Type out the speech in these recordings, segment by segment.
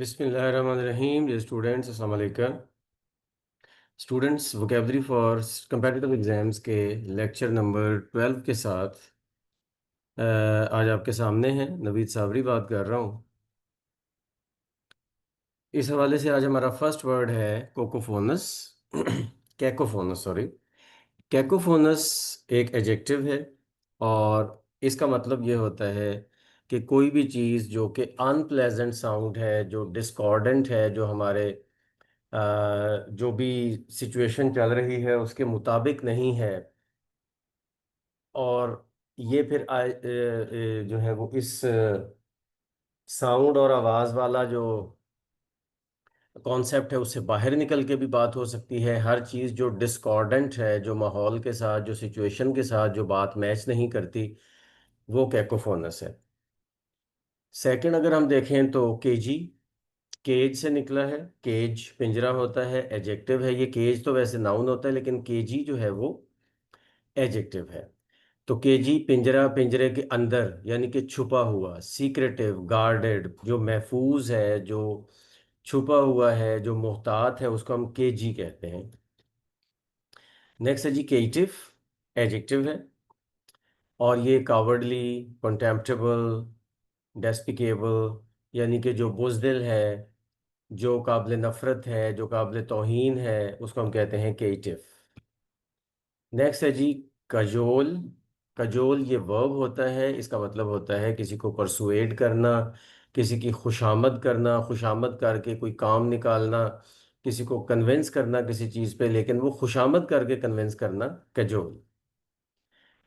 बिस्मिल्लाहिर्रहमानिर्रहीम। Dear students, अस्सलाम वालेकुम। Students, vocabulary for competitive exams के लेक्चर नंबर 12 के साथ आज आपके सामने हैं। नवीद साबरी बात कर रहा हूँ। इस हवाले से आज हमारा फर्स्ट वर्ड है कोकोफोनस। कैकोफोनस, सॉरी। कैकोफोनस एक एडजेक्टिव है और इसका मतलब ये होता है कि कोई भी चीज़ जो कि अनप्लेजेंट साउंड है, जो डिस्कॉर्डेंट है, जो हमारे जो भी सिचुएशन चल रही है उसके मुताबिक नहीं है, और ये फिर जो है वो इस साउंड और आवाज़ वाला जो कॉन्सेप्ट है उससे बाहर निकल के भी बात हो सकती है। हर चीज़ जो डिस्कॉर्डेंट है, जो माहौल के साथ, जो सिचुएशन के साथ जो बात मैच नहीं करती, वो कैकोफोनस है। सेकंड अगर हम देखें तो केजी, केज से निकला है। केज पिंजरा होता है, एडजेक्टिव है। ये केज तो वैसे नाउन होता है, लेकिन केजी जो है वो एडजेक्टिव है। तो केजी पिंजरा, पिंजरे के अंदर यानी कि छुपा हुआ, सीक्रेटिव, गार्डेड, जो महफूज है, जो छुपा हुआ है, जो मोहतात है, उसको हम केजी कहते हैं। नेक्स्ट है जी केटिव, एडजेक्टिव है। और ये कावर्डली, कंटेम्प्टेबल, डेस्पिकेबल, यानी कि जो बुज़दिल है, जो काबिल नफ़रत है, जो काबिल तौहीन है, उसको हम कहते हैं केटिव। नेक्स्ट है जी कजोल। कजोल ये वर्ब होता है। इसका मतलब होता है किसी को परसुएड करना, किसी की खुशामद करना, खुशामद करके कोई काम निकालना, किसी को कन्विंस करना किसी चीज़ पे, लेकिन वो खुशामद करके कन्विंस करना, कजोल।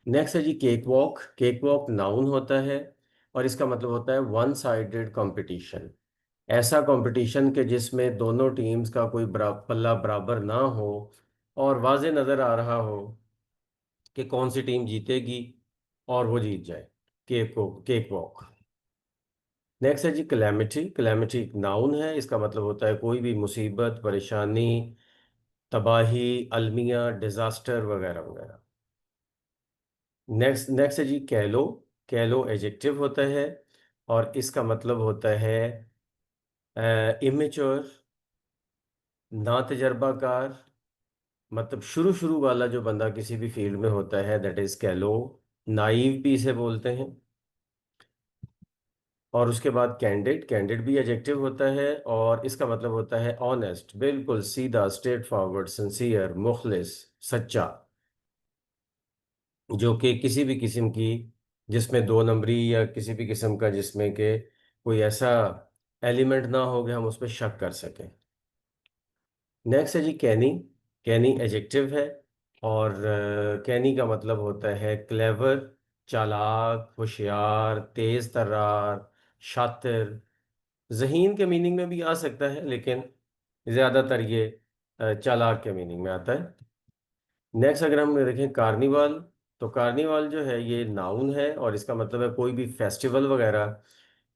नेक्स्ट है जी cakewalk. Cakewalk known होता है और इसका मतलब होता है वन साइडेड कंपटीशन। ऐसा कंपटीशन के जिसमें दोनों टीम्स का कोई पल्ला बराबर ना हो और वाज़े नज़र आ रहा हो कि कौन सी टीम जीतेगी और वो जीत जाए। Cake walk. नेक्स्ट है जी कैलेमिटी। कैलेमिटी एक नाउन है। इसका मतलब होता है कोई भी मुसीबत, परेशानी, तबाही, अलमिया, डिजास्टर वगैरह वगैरह। नेक्स्ट नेक्स्ट है जी कैलो। कैलो एडजेक्टिव होता है और इसका मतलब होता है इमेच्योर, ना तजर्बाकार, मतलब शुरू शुरू वाला जो बंदा किसी भी फील्ड में होता है, दैट इज कैलो। नाइव भी इसे बोलते हैं। और उसके बाद कैंडिड। कैंडिड भी एडजेक्टिव होता है और इसका मतलब होता है ऑनेस्ट, बिल्कुल सीधा, स्ट्रेट फॉरवर्ड, सिंसियर, मुखलिस, सच्चा, जो कि किसी भी किस्म की, जिसमें दो नंबरी या किसी भी किस्म का जिसमें के कोई ऐसा एलिमेंट ना हो कि हम उस पर शक कर सकें। नेक्स्ट है जी कैनी। कैनी एडजेक्टिव है और कैनी का मतलब होता है क्लेवर, चालाक, होशियार, तेज तर्रार, शातिर। ज़हीन के मीनिंग में भी आ सकता है, लेकिन ज़्यादातर ये चालाक के मीनिंग में आता है। नेक्स्ट अगर हम देखें कार्निवाल, तो कार्निवाल जो है ये नाउन है और इसका मतलब है कोई भी फेस्टिवल वगैरह।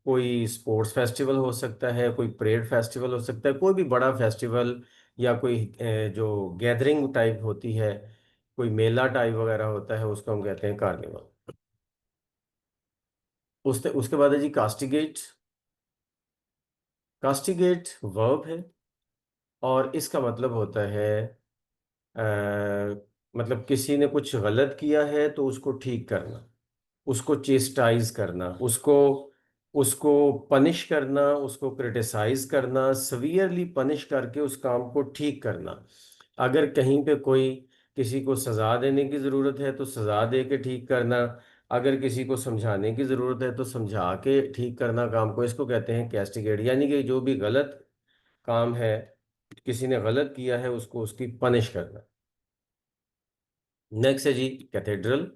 कोई स्पोर्ट्स फेस्टिवल हो सकता है, कोई परेड फेस्टिवल हो सकता है, कोई भी बड़ा फेस्टिवल, या कोई जो गैदरिंग टाइप होती है, कोई मेला टाइप वगैरह होता है, उसको हम कहते हैं कार्निवल। उसके उसके बाद है जी कास्टिगेट। कास्टिगेट वर्ब है और इसका मतलब होता है अ, मतलब किसी ने कुछ गलत किया है तो उसको ठीक करना, उसको चेस्टाइज करना, उसको उसको पनिश करना, उसको क्रिटिसाइज करना, सवियरली पनिश करके उस काम को ठीक करना। अगर कहीं पे कोई किसी को सजा देने की ज़रूरत है तो सजा दे के ठीक करना। अगर किसी को समझाने की ज़रूरत है तो समझा के ठीक करना काम को, इसको कहते हैं कैस्टिगेट। यानी कि जो भी गलत काम है, किसी ने गलत किया है, उसको उसकी पनिश करना। नेक्स्ट है जी कैथेड्रल।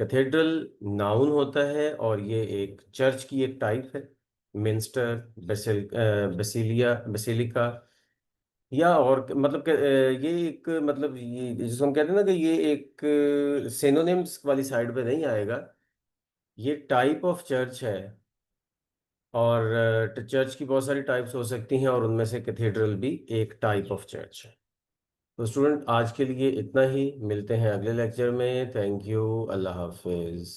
कैथेड्रल नाउन होता है और ये एक चर्च की एक टाइप है। मिंस्टर, बेसिलिया, बेसिलिका, या और मतलब ये एक, मतलब ये जिसको हम कहते हैं ना कि ये एक सिनोनिम्स वाली साइड पे नहीं आएगा। ये टाइप ऑफ चर्च है और चर्च की बहुत सारी टाइप्स हो सकती हैं और उनमें से कैथेड्रल भी एक टाइप ऑफ चर्च है। तो स्टूडेंट, आज के लिए इतना ही। मिलते हैं अगले लेक्चर में। Thank you. Allah Hafiz.